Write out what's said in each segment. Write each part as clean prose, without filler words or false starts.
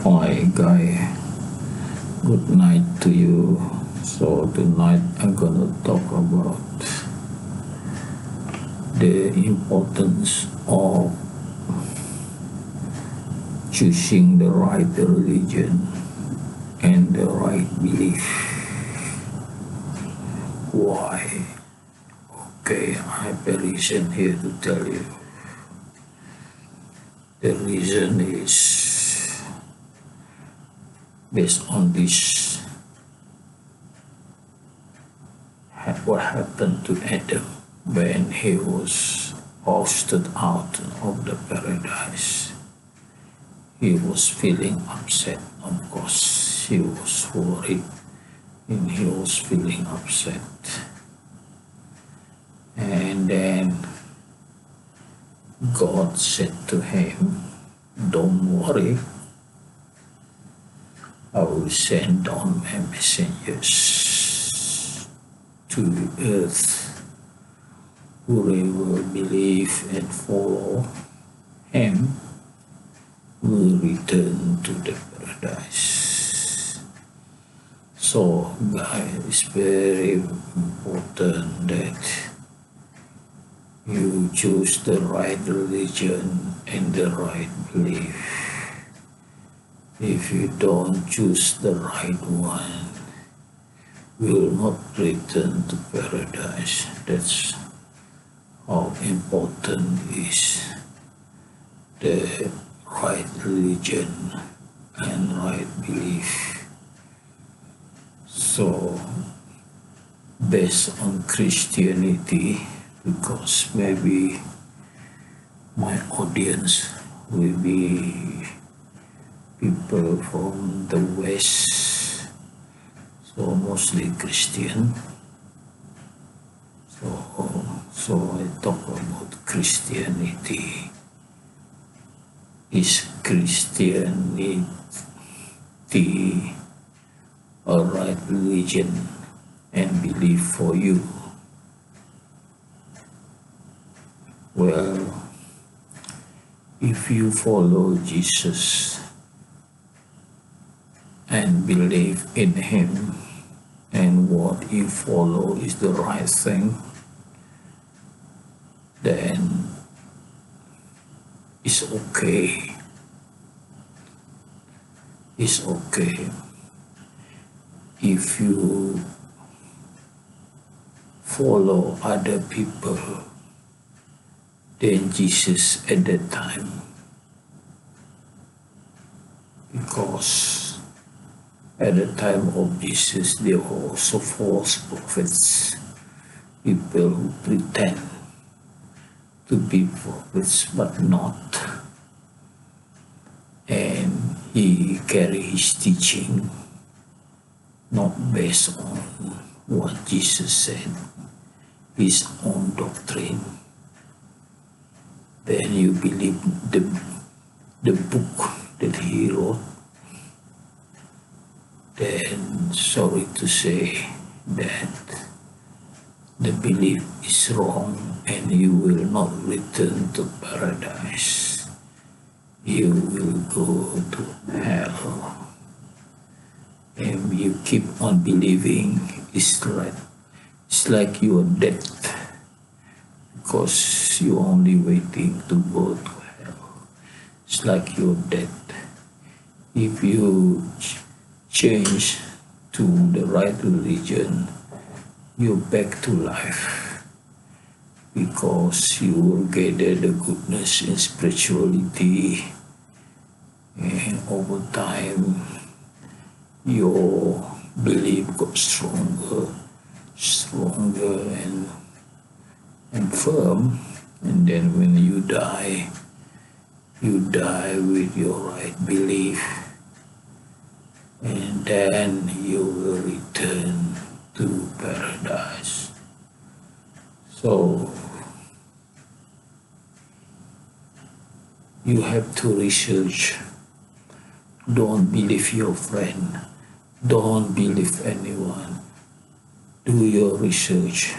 Hi guy, good night to you. So tonight I'm gonna talk about the importance of choosing the right religion and the right belief. Why? Okay, I have a reason here to tell you. The reason is based on this what happened to Adam when he was ousted out of the paradise. He was feeling upset, of course. He was worried and he was feeling upset. And then God said to him, "Don't worry, I will send down my messengers to the earth. Whoever believe and follow him will return to the paradise." So, guys, it's very important that you choose the right religion and the right belief. If you don't choose the right one, you will not return to paradise. That's how important is the right religion and right belief. So, based on Christianity, because maybe my audience will be people from the West, so mostly Christian. So I talk about Christianity. Is Christianity a right religion and belief for you? Well, if you follow Jesus and believe in him and what you follow is the right thing, then it's okay. It's okay. If you follow other people, then Jesus at that time, because at the time of Jesus there were also false prophets, people who pretend to be prophets but not, and he carried his teaching not based on what Jesus said, his own doctrine. Then you believe the book that he wrote, then sorry to say that the belief is wrong and you will not return to paradise. You will go to hell. And you keep on believing, it's like you are dead, because you're only waiting to go to hell. It's like you're dead. If you change to the right religion, you're back to life, because you will gather the goodness and spirituality, and over time your belief got stronger and firm, and then when you die with your right belief, and then you will return to paradise. So you have to research. Don't believe your friend. Don't believe anyone. Do your research.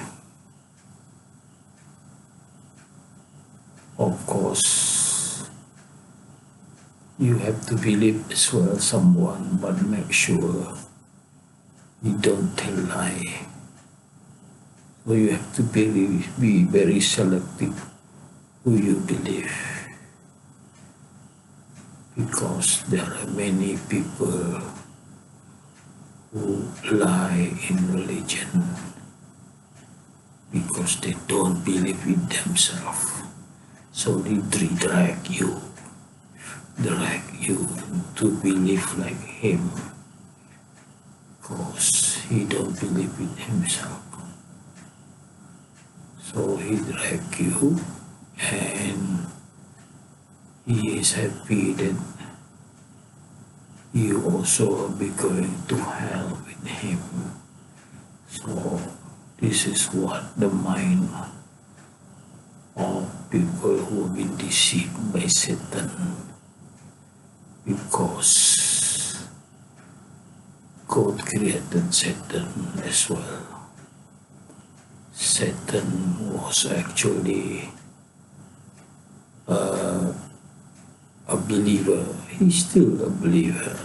Of course, you have to believe as well someone, but make sure you don't tell lie. So you have to be very selective who you believe, because there are many people who lie in religion because they don't believe in themselves. So they drag you to believe like him, because he don't believe in himself. So he drag you, and he is happy that you also will be going to hell with him. So this is what the mind of people who have been deceived by Satan, because God created Satan as well. Satan was actually a believer. He's still a believer.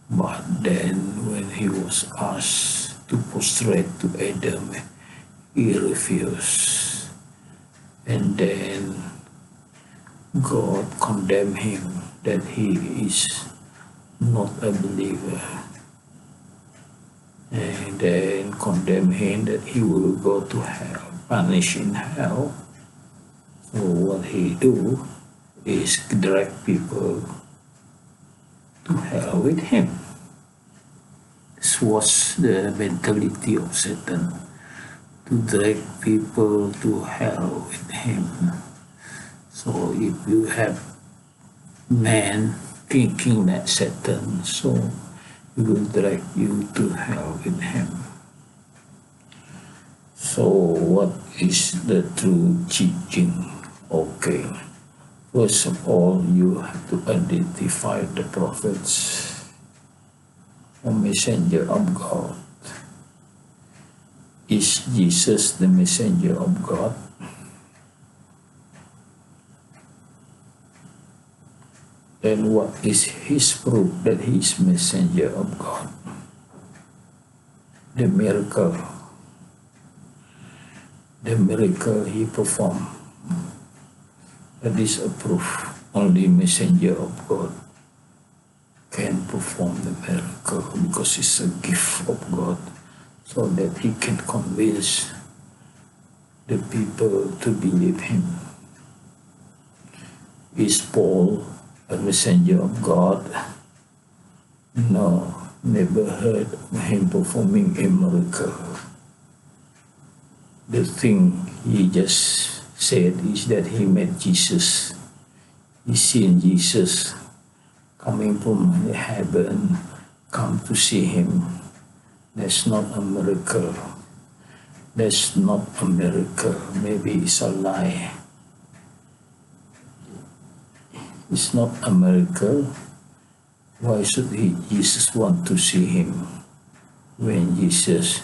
But then when he was asked to prostrate to Adam, he refused. And then God condemned him that he is not a believer. And then condemned him that he will go to hell, punished in hell. So what he do is drag people to hell with him. This was the mentality of Satan, to drag people to hell with him. So if you have man thinking that Satan, so he will drag you to hell with him. So what is the true teaching? Okay, first of all, you have to identify the prophets or messenger of God. Is Jesus the messenger of God? Then what is his proof that he is messenger of God? The miracle he performed. That is a proof. Only messenger of God can perform the miracle, because it's a gift of God, so that he can convince the people to believe him. Is Paul a messenger of God? No, never heard of him performing a miracle. The thing he just said is that he met Jesus. He seen Jesus coming from heaven, come to see him. That's not a miracle. That's not a miracle. Maybe it's a lie. It's not a miracle. Why should Jesus want to see him when Jesus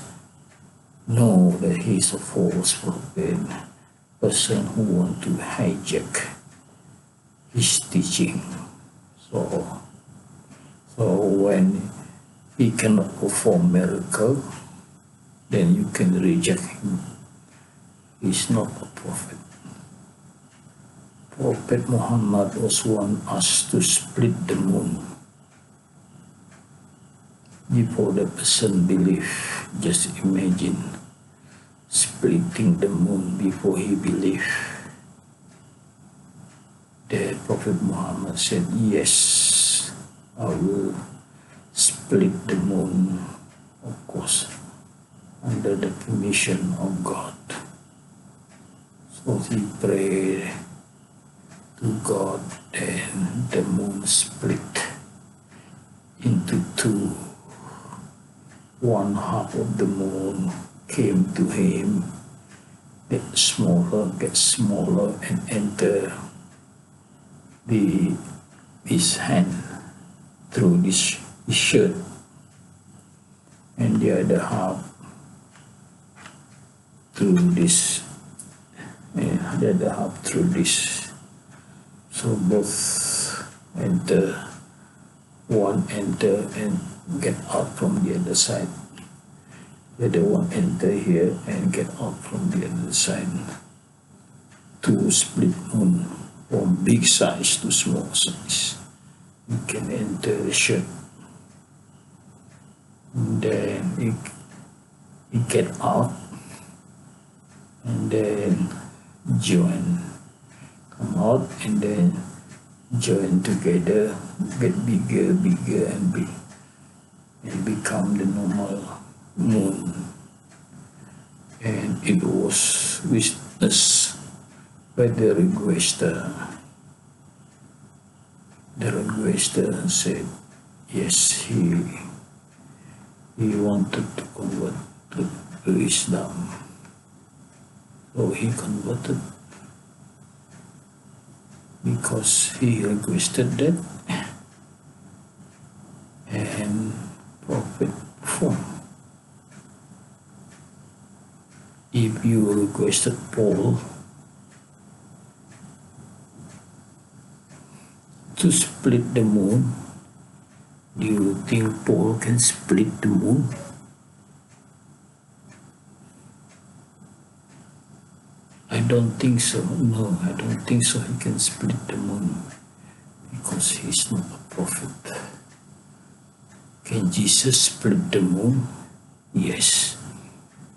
know that he's a false prophet, person who want to hijack his teaching? So when he cannot perform miracle, then you can reject him. He's not a prophet. Prophet Muhammad was one asked to split the moon before the person believe. Just imagine splitting the moon before he believe. The Prophet Muhammad said, yes, I will split the moon, of course, under the permission of God. So he prayed to God, and the moon split into two. One half of the moon came to him, gets smaller and enter his hand through this shirt, and the other half through this, and the other half through this. So both enter, one enter and get out from the other side. The other one enter here and get out from the other side. Two split moon from big size to small size. You can enter the shirt. Then you get out and then join. Come out and then join together, get bigger and big, and become the normal moon. And it was witnessed by the requester. The requester said, yes, he wanted to convert to Islam. So he converted because he requested that, and Prophet performed. If you requested Paul to split the moon, do you think Paul can split the moon? I don't think so. No, I don't think so. He can split the moon because he's not a prophet. Can Jesus split the moon? Yes,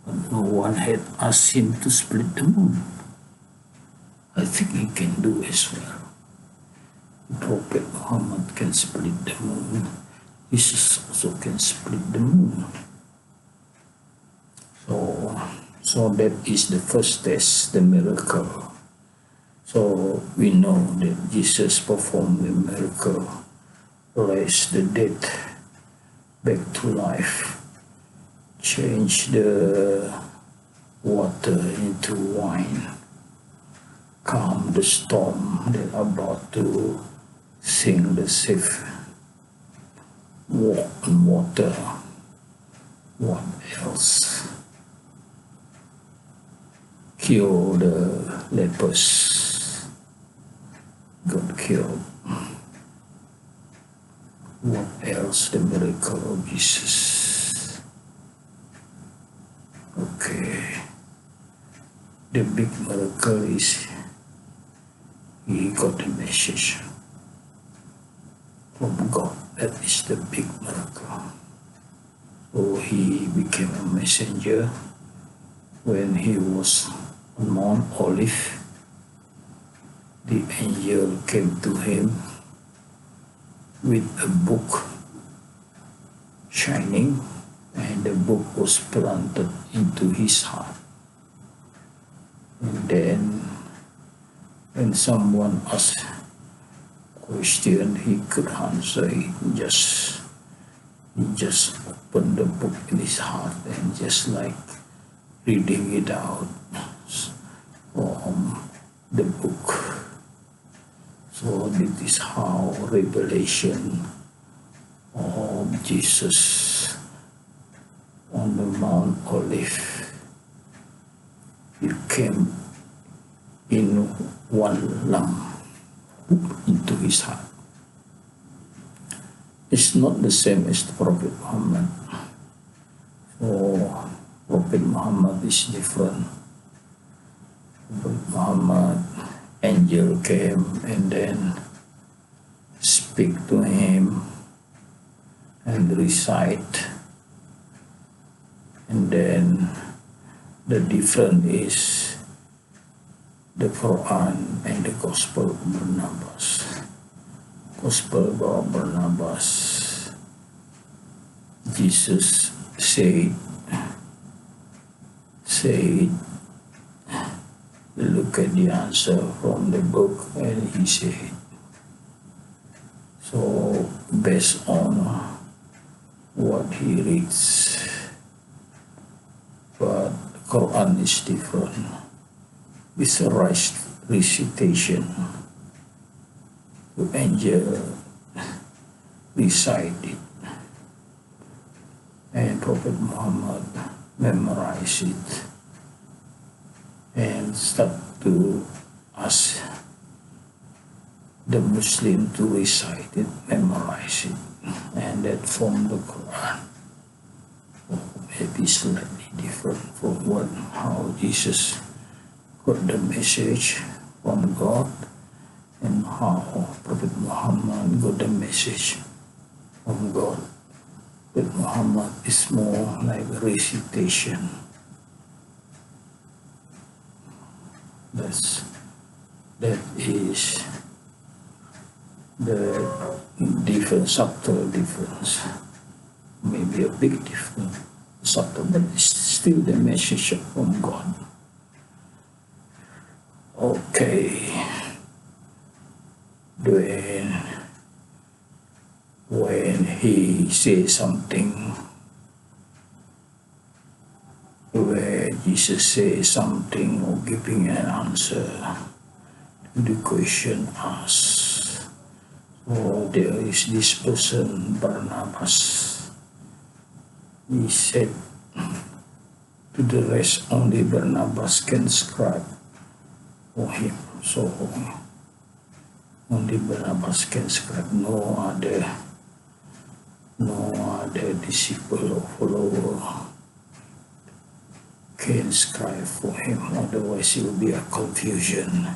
but no one had asked him to split the moon. I think he can do as well. Prophet Muhammad can split the moon. Jesus also can split the moon. So that is the first test, the miracle. So we know that Jesus performed the miracle, raised the dead back to life, changed the water into wine, calmed the storm that about to sink the ship, walk on water. What else? Cure the lepers, got cured. What else? The miracle of Jesus. Okay. The big miracle is he got a message from God. That is the big miracle. So he became a messenger when he was on Mount Olive. The angel came to him with a book shining, and the book was planted into his heart. And then when someone asked question, he could answer it. He just opened the book in his heart and just like reading it out from the book. So this is how revelation of Jesus on the Mount Olive, it came in one lump into his heart. It's not the same as the Prophet Muhammad. So Prophet Muhammad is different. Prophet Muhammad, angel came and then speak to him and recite. And then the difference is the Quran and the Gospel of Barnabas. Gospel of Barnabas, Jesus said, look at the answer from the book, and he said. So based on what he reads, but the Quran is different. It's a recitation. The angel recited, and Prophet Muhammad memorized it and start to ask the Muslim to recite it, memorize it, and that from the Quran. Maybe slightly different from how Jesus got the message from God and how Prophet Muhammad got the message from God. But Muhammad is more like a recitation. That is the different, subtle difference. Maybe a big difference, subtle, but it's still the message from God. Okay. When he says something, where Jesus says something or giving an answer to the question asked, so there is this person, Barnabas. He said to the rest, only Barnabas can scribe for him. So only Barnabas can scribe, no other disciple or follower can scribe for him, otherwise it will be a confusion.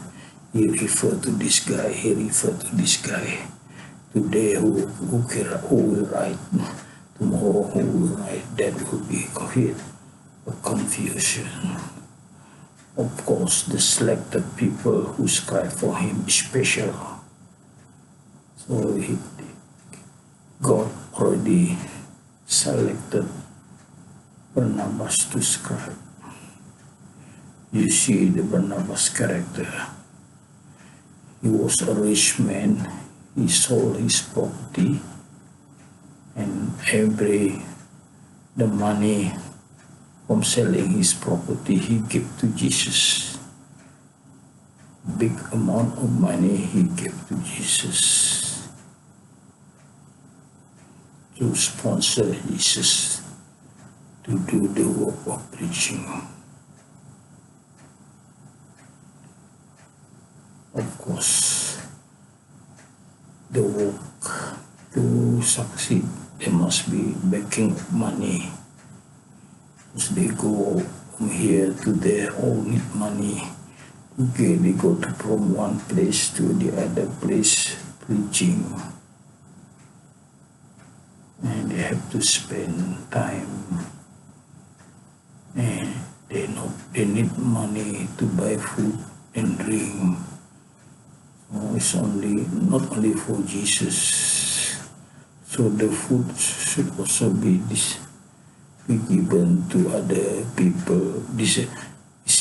He referred to this guy, he referred to this guy. Today who will write, tomorrow who will write, that will be a confusion. Of course, the selected people who scribe for him is special. So God already selected Barnabas to scribe. You see the Barnabas character. He was a rich man. He sold his property, and the money from selling his property he gave to Jesus. Big amount of money he gave to Jesus to sponsor Jesus to do the work of preaching. Of course, the work to succeed, there must be backing of money. As they go from here to there, all need money. Okay, they go from one place to the other place preaching, and they have to spend time, and they need money to buy food and drink. So it's not only for Jesus. So the food should also be given to other people. His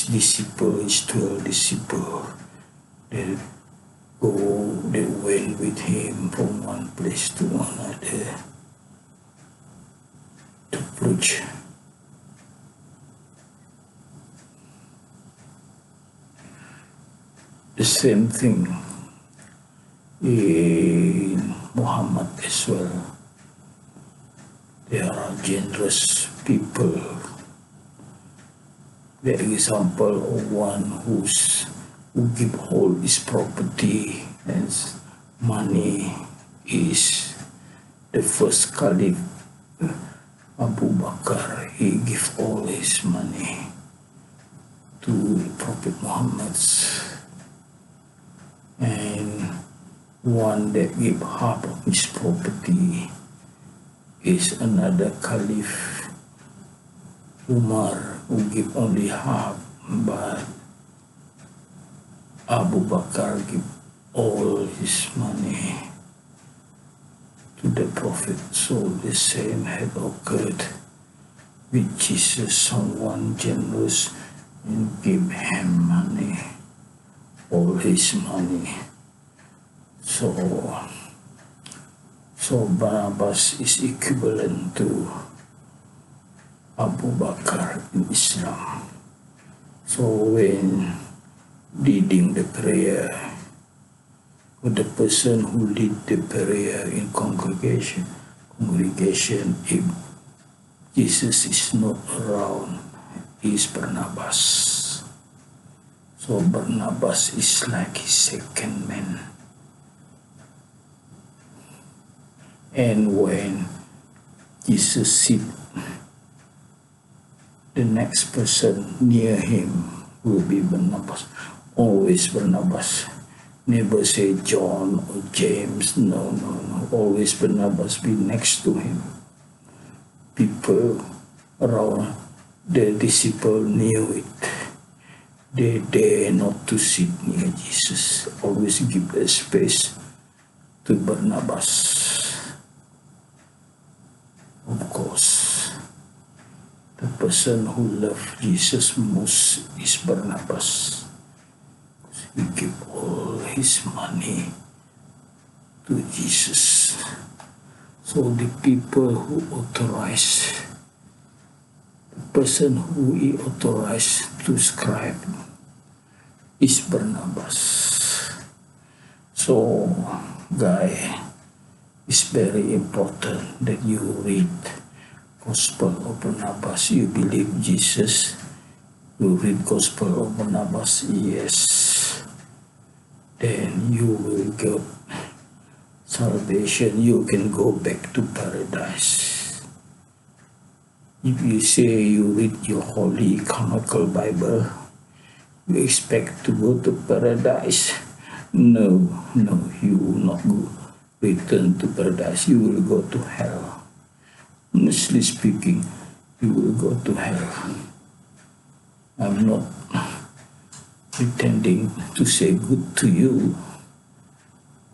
disciple, his 12 disciples, they went with him from one place to another to preach. The same thing in Muhammad as well. There are generous people. The example of one who give all his property and money is the first Caliph Abu Bakr. He give all his money to Prophet Muhammad, and one that give half of his property is another Caliph, Umar, who give only half, but Abu Bakr give all his money to the Prophet. So the same had occurred with Jesus. Someone generous and give him money, all his money. So Barnabas is equivalent to Abu Bakr in Islam. So when leading the prayer, or the person who lead the prayer in congregation, if Jesus is not around, is Barnabas. So Barnabas is like his second man. And when Jesus sit, the next person near him will be Barnabas. Always Barnabas. Never say John or James. No. Always Barnabas be next to him. People around the disciple knew it. They dare not to sit near Jesus. Always give the space to Barnabas. Of course, the person who loved Jesus most is Barnabas. He gave all his money to Jesus. So the people who authorized, the person who he authorized to scribe is Barnabas. So, guy, it's very important that you read Gospel of Barnabas. You believe Jesus, you read Gospel of Barnabas, yes. Then you will get salvation. You can go back to paradise. If you say you read your holy canonical Bible, you expect to go to paradise. No, you will not go. Return to paradise. You will go to hell. Honestly speaking, you will go to hell. I'm not pretending to say good to you.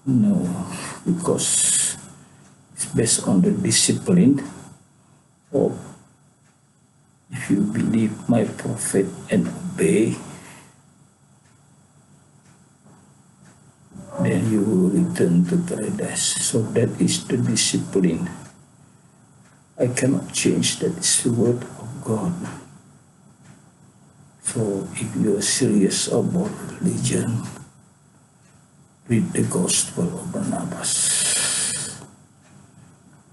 No, because it's based on the discipline of if you believe my prophet and obey, then you will return to paradise. So that is the discipline. I cannot change that. It's the word of God. So if you are serious about religion, read the Gospel of Barnabas.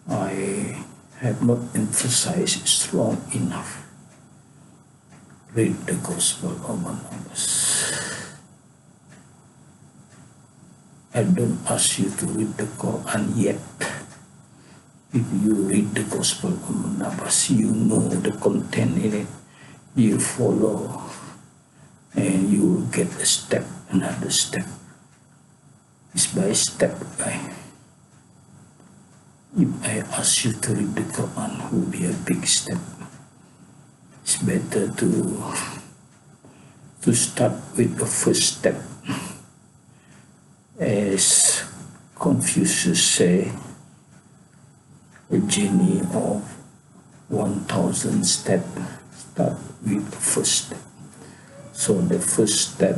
I have not emphasized it strong enough. Read the Gospel of Barnabas. I don't ask you to read the Quran yet. If you read the Gospel of Barnabas, you know the content in it. You follow, and you will get a step, another step. It's by step, guy. If I ask you to read the Quran, it will be a big step. It's better to start with the first step. As Confucius say, a journey of 1,000 steps start with the first step. So the first step,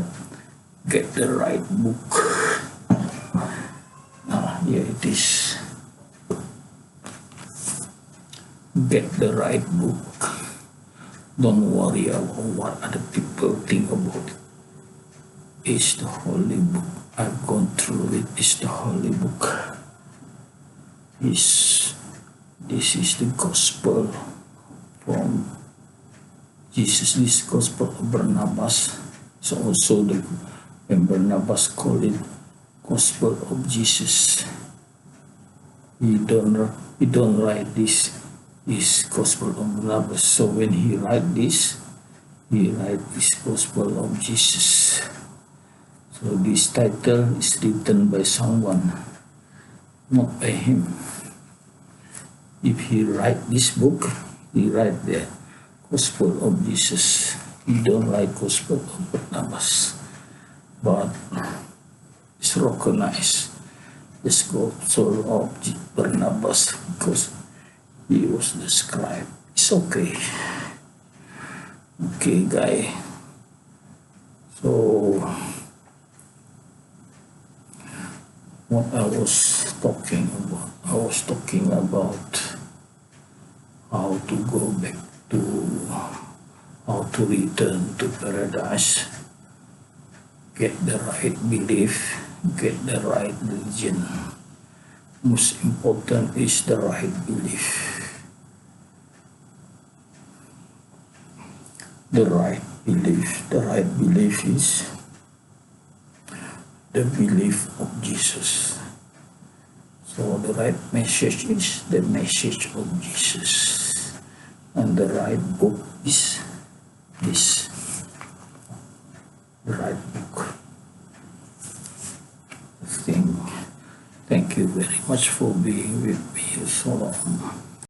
get the right book. Here it is. Get the right book. Don't worry about what other people think about it. It's the holy book. I've gone through it. It's the holy book. This is the gospel from Jesus. This gospel of Barnabas. So also when Barnabas called it gospel of Jesus. He don't write this gospel of Barnabas. So when he write this gospel of Jesus. So this title is written by someone, not by him. If he write this book, he write the gospel of Jesus. He don't write gospel of Barnabas, but it's recognized as gospel of Barnabas because he was the scribe. It's okay. Okay, guy. So what I was talking about how to go back to, how to return to paradise, get the right belief, get the right religion. Most important is the right belief. The right belief is the belief of Jesus. So the right message is the message of Jesus. And the right book is this. The right book. Thank you very much for being with me so long.